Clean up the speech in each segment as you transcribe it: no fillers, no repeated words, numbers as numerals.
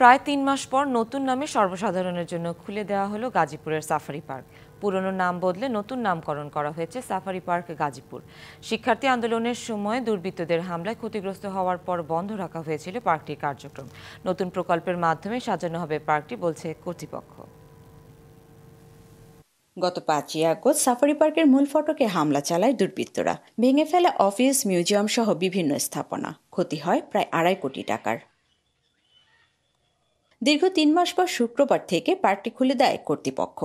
প্রায় ৩ মাস পর নতুন নামে সর্বসাধারণের জন্য খুলে দেওয়া হলো গাজীপুরের সাফারি পার্ক। পুরনো নাম বদলে নতুন নামকরণ করা হয়েছে সাফারি পার্ক গাজীপুর। শিক্ষার্থী আন্দোলনের সময় দুর্বৃত্তদের হামলায় ক্ষতিগ্রস্ত হওয়ার পর বন্ধ রাখা হয়েছিল পার্কটির কার্যক্রম। নতুন প্রকল্পের মাধ্যমে সাজানো হবে পার্কটি, বলছে কর্তৃপক্ষ। গত ৫ই আগস্ট সাফারি পার্কের মূল ফটকে হামলা চালায় দুর্বৃত্তরা। ভেঙে ফেলে অফিস, মিউজিয়াম সহ বিভিন্ন স্থাপনা। ক্ষতি হয় প্রায় ২.৫ কোটি টাকার। দীর্ঘ ৩ মাস পর শুক্রবার থেকে পার্কটি খুলে দেয় কর্তৃপক্ষ।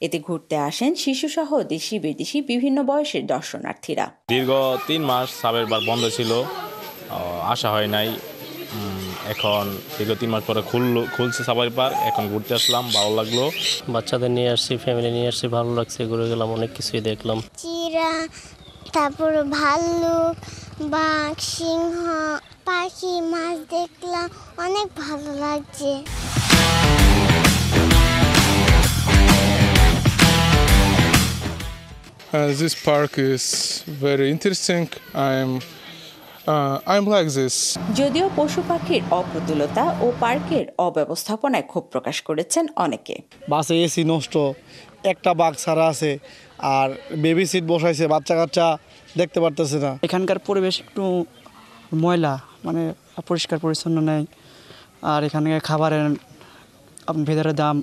এতে ঘুরতে আসেন শিশুসহ দেশি বিদেশি বিভিন্ন বয়সের দর্শনার্থীরা। দীর্ঘ ৩ মাস সাফারি পার্ক বন্ধ ছিল, আসা হয় নাই। এখন দীর্ঘ 3 মাস পরে খুলছে সাফারি পার্ক, এখন ঘুরতে আসলাম, ভালো লাগলো। বাচ্চাদের নিয়ে আসছি, ফ্যামিলি নিয়ে আসছি, ভালো লাগছে, ঘুরে গেলাম, অনেক কিছুই দেখলাম। চিড়া, তারপর ভাল্লুক, বাঘ, সিংহ, পাখি, মাছ দেখলাম, অনেক ভালো লাগছে। This park is very interesting. I'm like this. যদিও পশু পাখির অপ্রতুলতা ও পার্কের অব্যবস্থাপনায় ক্ষোভ প্রকাশ করেছেন অনেকে। বাসে এসি নষ্ট, একটা বাঘ ছাড়া আছে, আর বেবি সিট বসাইছে, বাচ্চা কাচ্চা দেখতে পারতেছে না। এখানকার পরিবেশ একটু ময়লা, মানে পরিষ্কার পরিচ্ছন্ন নেই। আর এখানে খাবারের ভেতরের দাম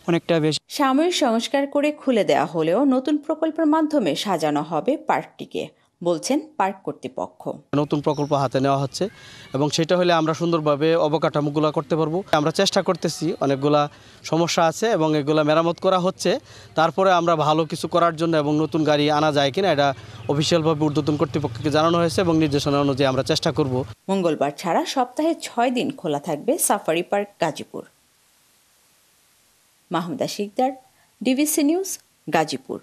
অনেকটা বেশি। সাময়িক সংস্কার করে খুলে দেওয়া হলেও নতুন প্রকল্পের মাধ্যমে সাজানো হবে পার্কটিকে, বলছেন পার্ক কর্তৃপক্ষ। নতুন প্রকল্প হাতে নেওয়া হচ্ছে এবং সেটা হলে আমরা সুন্দরভাবে অবকাঠামোগুলো করতে পারবো। আমরা চেষ্টা করতেছি, অনেকগুলা সমস্যা আছে এবং এগুলা মেরামত করা হচ্ছে। তারপরে আমরা ভালো কিছু করার জন্য এবং নতুন গাড়ি আনা যায় কিনা এটা অফিসিয়ালভাবে ঊর্ধ্বতন কর্তৃপক্ষকে জানানো হয়েছে এবং নির্দেশনা অনুযায়ী আমরা চেষ্টা করব। মঙ্গলবার ছাড়া সপ্তাহে ৬ দিন খোলা থাকবে safari park Gazipur. Mahmuda Sikdar, DBC news, Gazipur.